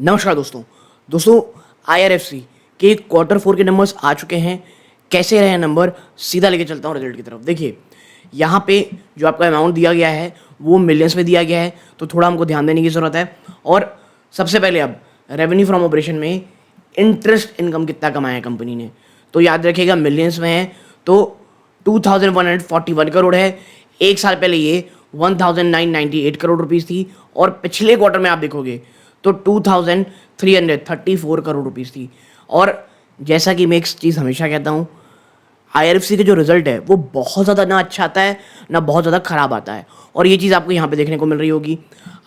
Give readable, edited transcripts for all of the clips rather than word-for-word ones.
नमस्कार दोस्तों आईआरएफसी के क्वार्टर 4 के नंबर्स आ चुके हैं। कैसे रहे नंबर, सीधा लेके चलता हूँ रिजल्ट की तरफ। देखिए यहाँ पे जो आपका अमाउंट दिया गया है वो मिलियंस में दिया गया है, तो थोड़ा हमको ध्यान देने की ज़रूरत है। और सबसे पहले अब रेवेन्यू फ्रॉम ऑपरेशन में इंटरेस्ट इनकम कितना कमाया है कंपनी ने, तो याद रखिएगा मिलियंस में है, तो 2141 करोड़ है। एक साल पहले ये 1998 करोड़ रुपीस थी, और पिछले क्वार्टर में आप देखोगे तो 2334 करोड़ रुपीस थी। और जैसा कि मैं एक चीज़ हमेशा कहता हूँ, आईआरएफसी के जो रिजल्ट है वो बहुत ज़्यादा ना अच्छा आता है ना बहुत ज़्यादा ख़राब आता है, और ये चीज़ आपको यहाँ पे देखने को मिल रही होगी।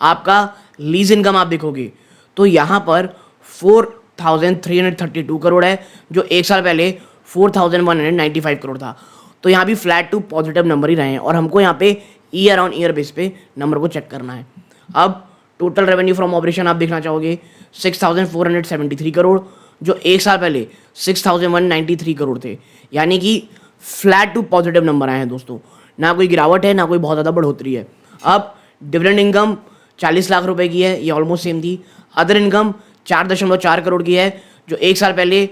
आपका लीज इनकम आप देखोगे तो यहाँ पर 4332 करोड़ है, जो एक साल पहले 4195 करोड़ था। तो यहाँ भी फ्लैट टू पॉजिटिव नंबर ही रहे हैं, और हमको यहाँ पे ईयर ऑन ईयर बेस पे नंबर को चेक करना है। अब टोटल रेवेन्यू फ्रॉम ऑपरेशन आप देखना चाहोगे 6473 करोड़, जो एक साल पहले 6193 करोड़ थे, यानी कि फ्लैट टू पॉजिटिव नंबर आए हैं दोस्तों। ना कोई गिरावट है ना कोई बहुत ज़्यादा बढ़ोतरी है। अब डिविडेंड इनकम 40 लाख रुपए की है, ये ऑलमोस्ट सेम थी। अदर इनकम 4.4 करोड़ की है, जो एक साल पहले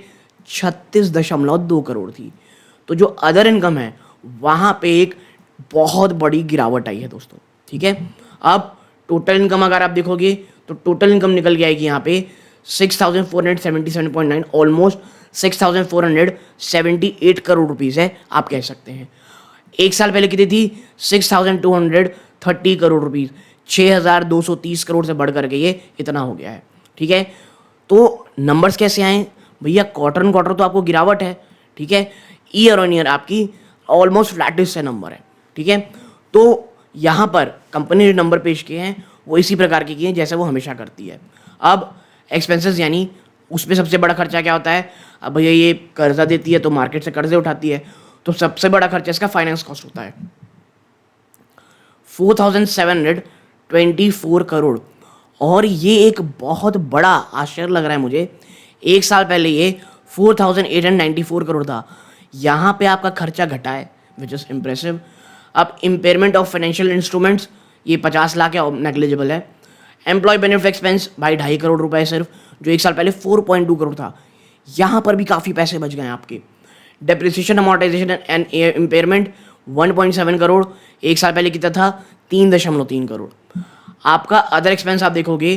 36.2 करोड़ थी। तो जो अदर इनकम है वहाँ पे एक बहुत बड़ी गिरावट आई है दोस्तों, ठीक है। अब टोटल इनकम अगर आप देखोगे तो टोटल इनकम निकल के आएगी यहाँ पे 6477.9, ऑलमोस्ट 6478 करोड़ रुपीज़ है, आप कह सकते हैं। एक साल पहले कितनी थी 6230 करोड़ रुपीज़, 6230 करोड़ से बढ़ करके ये इतना हो गया है, ठीक है। तो नंबर्स कैसे आए भैया, क्वार्टर ऑन क्वार्टर तो आपको गिरावट है, ठीक है। ईयर ऑन ईयर आपकी ऑलमोस्ट फ्लैटिश से नंबर है, ठीक है। तो यहाँ पर कंपनी ने नंबर पेश किए हैं वो इसी प्रकार के किए हैं जैसे वो हमेशा करती है। अब एक्सपेंसेस यानी उस पर सबसे बड़ा खर्चा क्या होता है। अब भैया ये कर्जा देती है तो मार्केट से कर्जे उठाती है, तो सबसे बड़ा खर्चा इसका फाइनेंस कॉस्ट होता है 4724 करोड़। और ये एक बहुत बड़ा आश्चर्य लग रहा है मुझे, एक साल पहले ये 4894 करोड़ था, यहाँ पे आपका खर्चा घटा है, विच इज़ इम्प्रेसिव। अब इम्पेयरमेंट ऑफ फाइनेंशियल इंस्ट्रूमेंट्स ये 50 लाख है, नेग्लिजिबल है। एम्प्लॉय बेनिफिट एक्सपेंस भाई 2.5 करोड़ रुपए सिर्फ, जो एक साल पहले 4.2 करोड़ था, यहाँ पर भी काफ़ी पैसे बच गए हैं आपके। Depreciation amortisation and impairment 1.7 crore, एक साल पहले कितना था 3.3 करोड़। आपका अदर एक्सपेंस आप देखोगे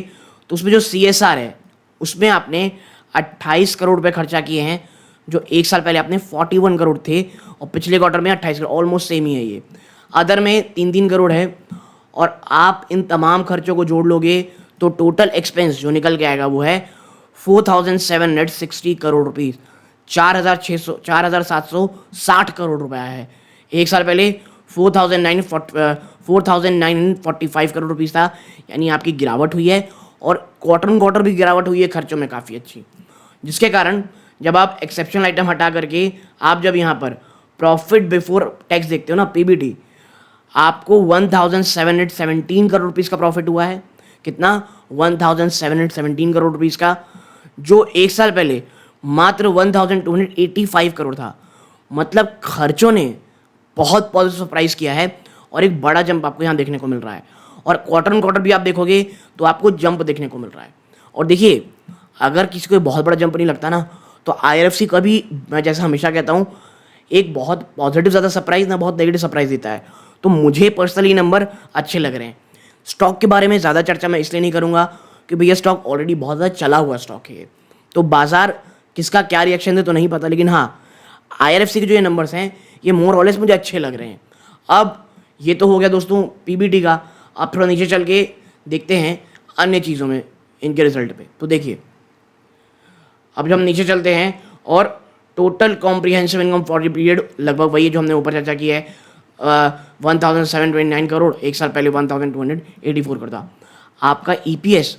तो उसमें जो CSR है उसमें आपने 28 करोड़ रुपए खर्चा किए हैं, जो एक साल पहले आपने 41 करोड़ थे, और पिछले क्वार्टर में 28 करोड़, ऑलमोस्ट सेम ही है ये। अदर में 3 करोड़ है, और आप इन तमाम खर्चों को जोड़ लोगे तो टोटल एक्सपेंस जो निकल के आएगा वो है 4760 करोड़ रुपीज़, 4760 करोड़ रुपया है। एक साल पहले 4945 करोड़ रुपीज़ था, यानी आपकी गिरावट हुई है, और क्वार्टर ऑन क्वार्टर भी गिरावट हुई है खर्चों में काफ़ी अच्छी, जिसके कारण जब आप एक्सेप्शनल आइटम हटा करके आप जब यहाँ पर प्रॉफिट बिफोर टैक्स देखते हो ना, PBT, आपको 1717 करोड़ रुपीज़ का प्रॉफिट हुआ है। कितना 1717 करोड़ रुपीज़ का, जो एक साल पहले मात्र 1285 करोड़ था। मतलब खर्चों ने बहुत पॉजिटिव सरप्राइज किया है, और एक बड़ा जंप आपको यहाँ देखने को मिल रहा है। और क्वार्टर ऑन क्वार्टर भी आप देखोगे तो आपको जंप देखने को मिल रहा है। और देखिए अगर किसी को बहुत बड़ा जंप नहीं लगता ना, तो आईआरएफसी का भी, मैं जैसा हमेशा कहता हूँ, एक बहुत पॉजिटिव ज़्यादा सरप्राइज ना बहुत नेगेटिव सरप्राइज देता है। तो मुझे पर्सनली नंबर अच्छे लग रहे हैं। स्टॉक के बारे में ज़्यादा चर्चा मैं इसलिए नहीं करूँगा कि भैया स्टॉक ऑलरेडी बहुत ज़्यादा चला हुआ स्टॉक है, तो बाजार किसका क्या रिएक्शन दे तो नहीं पता, लेकिन हाँ आईआरएफसी के जो ये नंबर्स हैं ये मोर ऑलवेज मुझे अच्छे लग रहे हैं। अब ये तो हो गया दोस्तों PBT का। अब थोड़ा नीचे चल के देखते हैं अन्य चीज़ों में इनके रिजल्ट पे। तो देखिए अब जब हम नीचे चलते हैं, और total comprehensive income for the period लगभग वही जो हमने ऊपर चर्चा की है, 1729 करोड़, एक साल पहले 1284 करोड़ था। आपका EPS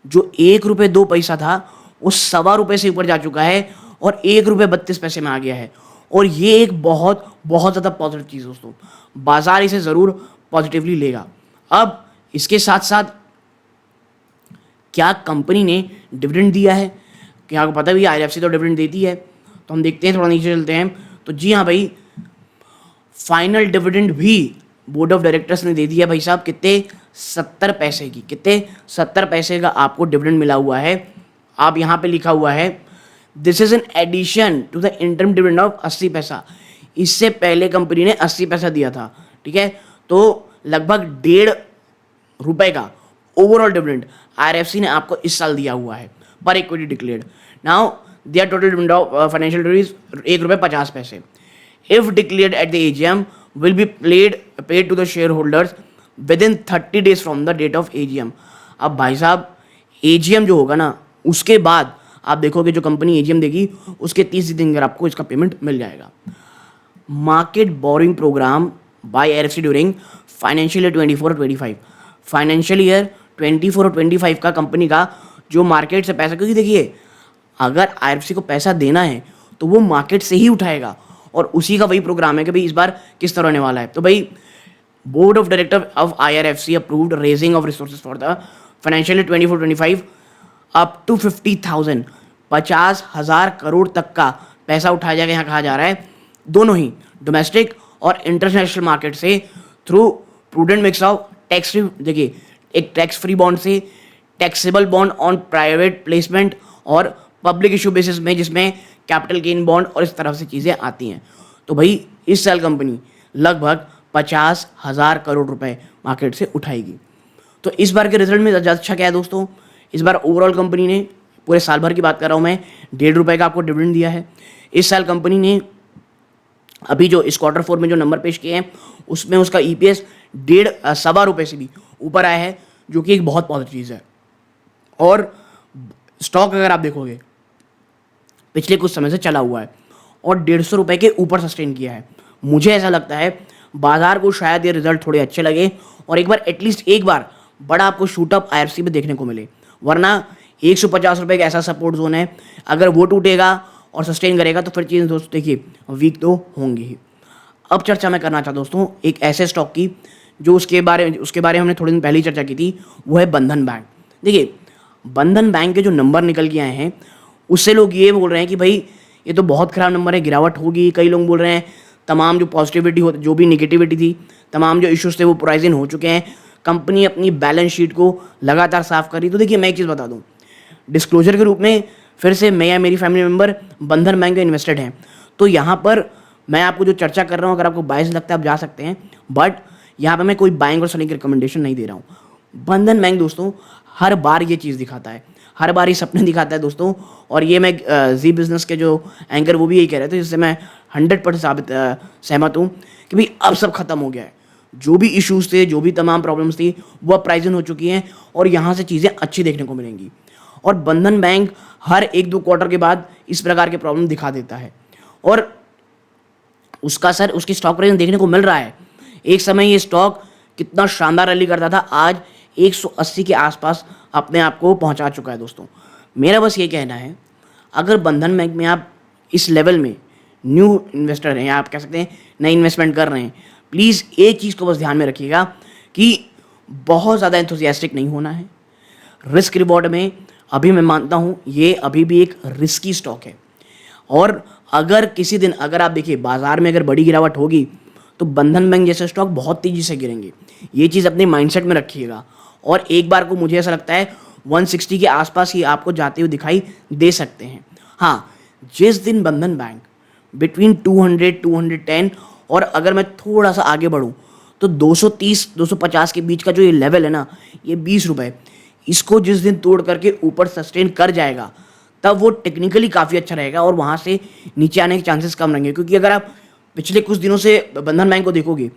जो 1 रुपये 2 पैसा था वो 1.25 रुपये से ऊपर जा चुका है, और 1 रुपये 32 पैसे में आ गया है। और ये एक बहुत बहुत ज़्यादा पॉजिटिव चीज़ दोस्तों, बाजार इसे ज़रूर पॉजिटिवली लेगा। अब इसके साथ साथ क्या कंपनी ने डिविडेंड दिया है, क्या आपको पता भी आईआरएफसी तो डिविडेंड देती है, तो हम देखते हैं, थोड़ा नीचे चलते हैं। तो जी हाँ भाई, फाइनल डिविडेंड भी बोर्ड ऑफ डायरेक्टर्स ने दे दिया भाई साहब, कितने 70 पैसे की, कितने 70 पैसे का आपको डिविडेंड मिला हुआ है। आप यहाँ पे लिखा हुआ है this is an addition to the interim dividend of 80 paisa. इससे पहले कंपनी ने 80 पैसा दिया था, ठीक है। तो लगभग 1.5 रुपए का ओवरऑल डिविडेंड आईआरएफसी ने आपको इस साल दिया हुआ है पर equity declared. Now there total dividend of financial is 1 रुपये 50 पैसे। If declared at the AGM will be paid to the share holders within 30 days from the date of AGM. अब भाई साहब एजीएम जो होगा ना उसके बाद आप देखोगे जो कंपनी एजीएम देगी उसके 30 दिन अंदर आपको इसका पेमेंट मिल जाएगा। Market borrowing program by IRFC during financial year 24-25। Financial year 24 और 25 का कंपनी का जो मार्केट से पैसा, क्योंकि देखिए अगर आईआरएफसी को पैसा देना है तो वो मार्केट से ही उठाएगा और उसी का वही प्रोग्राम है कि भाई इस बार किस तरह होने वाला है। तो भाई board of director of IRFC approved raising of resources for the financial year 24-25 up to 50,000 50,000 crore तक का पैसा उठाया जाएगा। यहाँ कहा जा रहा है दोनों ही डोमेस्टिक और इंटरनेशनल मार्केट से through prudent mix of tax free, देखिए एक टैक्स फ्री बॉन्ड से taxable bond on private placement और पब्लिक इशू बेसिस में जिसमें कैपिटल गेन बॉन्ड और इस तरह से चीज़ें आती हैं। तो भाई इस साल कंपनी लगभग 50,000 करोड़ रुपए मार्केट से उठाएगी। तो इस बार के रिजल्ट में अच्छा क्या है दोस्तों, इस बार ओवरऑल कंपनी ने पूरे साल भर की बात कर रहा हूँ मैं 1.5 रुपये का आपको डिविडेंड दिया है। इस साल कंपनी ने अभी जो इस Q4 में जो नंबर पेश किए हैं उसमें उसका ईपीएस 1.5 रुपये से भी ऊपर आया है, जो कि एक बहुत पॉजिटिव चीज़ है। और स्टॉक अगर आप देखोगे पिछले कुछ समय से चला हुआ है और 150 रुपये के ऊपर सस्टेन किया है। मुझे ऐसा लगता है बाजार को शायद ये रिजल्ट थोड़े अच्छे लगे और एक बार एटलीस्ट एक बार बड़ा आपको शूटअप आईआरएफसी में देखने को मिले, वरना 150 रुपये का ऐसा सपोर्ट जोन है, अगर वो टूटेगा और सस्टेन करेगा तो फिर चीज़ें दोस्तों देखिए वीक तो होंगी ही। अब चर्चा मैं करना चाहता दोस्तों एक ऐसे स्टॉक की जो उसके बारे में हमने थोड़े दिन पहले ही चर्चा की थी, वो है बंधन बैंक। देखिए बंधन बैंक के जो नंबर निकल के आए हैं उससे लोग ये बोल रहे हैं कि भाई ये तो बहुत ख़राब नंबर है, गिरावट होगी। कई लोग बोल रहे हैं तमाम जो पॉजिटिविटी हो, जो भी निगेटिविटी थी, तमाम जो इश्यूज थे वो प्राइज इन हो चुके हैं। कंपनी अपनी बैलेंस शीट को लगातार साफ कर रही। तो देखिए मैं एक चीज़ बता दूँ, डिस्क्लोजर के रूप में फिर से मैं या मेरी फैमिली मेम्बर बंधन बैंक में इन्वेस्टेड हैं। तो यहाँ पर मैं आपको जो चर्चा कर रहा हूँ अगर आपको बायस लगता है आप जा सकते हैं, बट यहाँ पर मैं कोई बाइंग और सेलिंग की रिकमेंडेशन नहीं दे रहा हूँ। बंधन बैंक दोस्तों हर बार ये चीज़ दिखाता है, हर बार ये सपने दिखाता है दोस्तों। और ये मैं जी बिज़नेस के जो एंकर वो भी यही कह रहे थे, जिससे मैं 100% सहमत हूँ कि भाई अब सब खत्म हो गया है। जो भी इश्यूज थे, जो भी तमाम प्रॉब्लम्स थी वो अब प्राइजन हो चुकी हैं और यहाँ से चीज़ें अच्छी देखने को मिलेंगी। और बंधन बैंक हर 1-2 क्वार्टर के बाद इस प्रकार के प्रॉब्लम दिखा देता है और उसकी स्टॉक प्राइस देखने को मिल रहा है। एक समय ये स्टॉक कितना शानदार रैली करता था, आज 180 के आसपास अपने आप को पहुंचा चुका है दोस्तों। मेरा बस ये कहना है अगर बंधन बैंक में आप इस लेवल में न्यू इन्वेस्टर हैं या आप कह सकते हैं नई इन्वेस्टमेंट कर रहे हैं, प्लीज़ एक चीज़ को बस ध्यान में रखिएगा कि बहुत ज़्यादा एंथुसियास्टिक नहीं होना है। रिस्क रिवॉर्ड में अभी मैं मानता हूँ ये अभी भी एक रिस्की स्टॉक है और अगर किसी दिन अगर आप देखिए बाजार में अगर बड़ी गिरावट होगी तो बंधन बैंक जैसे स्टॉक बहुत तेज़ी से गिरेंगे। ये चीज़ अपने माइंडसेट में रखिएगा और एक बार को मुझे ऐसा लगता है 160 के आसपास ही आपको जाते हुए दिखाई दे सकते हैं। हाँ, जिस दिन बंधन बैंक बिटवीन 200-210 और अगर मैं थोड़ा सा आगे बढ़ूँ तो 230-250 के बीच का जो ये लेवल है ना, ये 20 रुपये, इसको जिस दिन तोड़ करके ऊपर सस्टेन कर जाएगा तब वो टेक्निकली काफ़ी अच्छा रहेगा और वहाँ से नीचे आने के चांसेस कम रहेंगे। क्योंकि अगर आप पिछले कुछ दिनों से बंधन बैंक को देखोगे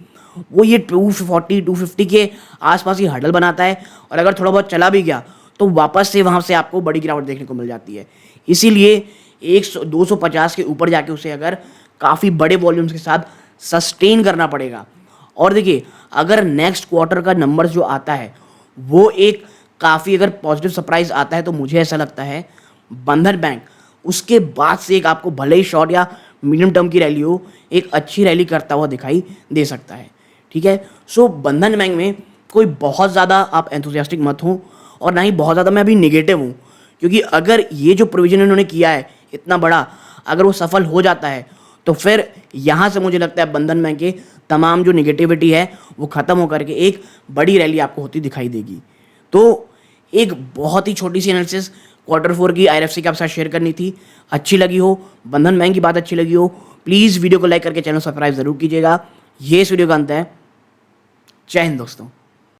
वो ये 240-250 के आसपास ही हर्डल बनाता है और अगर थोड़ा बहुत चला भी गया तो वापस से वहाँ से आपको बड़ी गिरावट देखने को मिल जाती है। इसीलिए 250 के ऊपर जाके उसे अगर काफ़ी बड़े वॉल्यूम्स के साथ सस्टेन करना पड़ेगा। और देखिए अगर नेक्स्ट क्वार्टर का नंबर जो आता है वो एक काफ़ी अगर पॉजिटिव सरप्राइज आता है तो मुझे ऐसा लगता है बंधन बैंक उसके बाद से एक आपको भले ही शॉर्ट या मीडियम टर्म की रैली हो, एक अच्छी रैली करता हुआ दिखाई दे सकता है। ठीक है, सो बंधन बैंक में कोई बहुत ज़्यादा आप एंथुसियास्टिक मत हो और ना ही बहुत ज़्यादा मैं अभी नेगेटिव हूँ, क्योंकि अगर ये जो प्रोविजन इन्होंने किया है इतना बड़ा, अगर वो सफल हो जाता है तो फिर यहाँ से मुझे लगता है बंधन बैंक के तमाम जो निगेटिविटी है वो ख़त्म होकर के एक बड़ी रैली आपको होती दिखाई देगी। तो एक बहुत ही छोटी सी एनालिसिस Q4 की IRFC के आप साथ शेयर करनी थी। अच्छी लगी हो, बंधन बैंक की बात अच्छी लगी हो, प्लीज़ वीडियो को लाइक करके चैनल सब्सक्राइब ज़रूर कीजिएगा। ये इस वीडियो का अंत है। जय हिंद दोस्तों।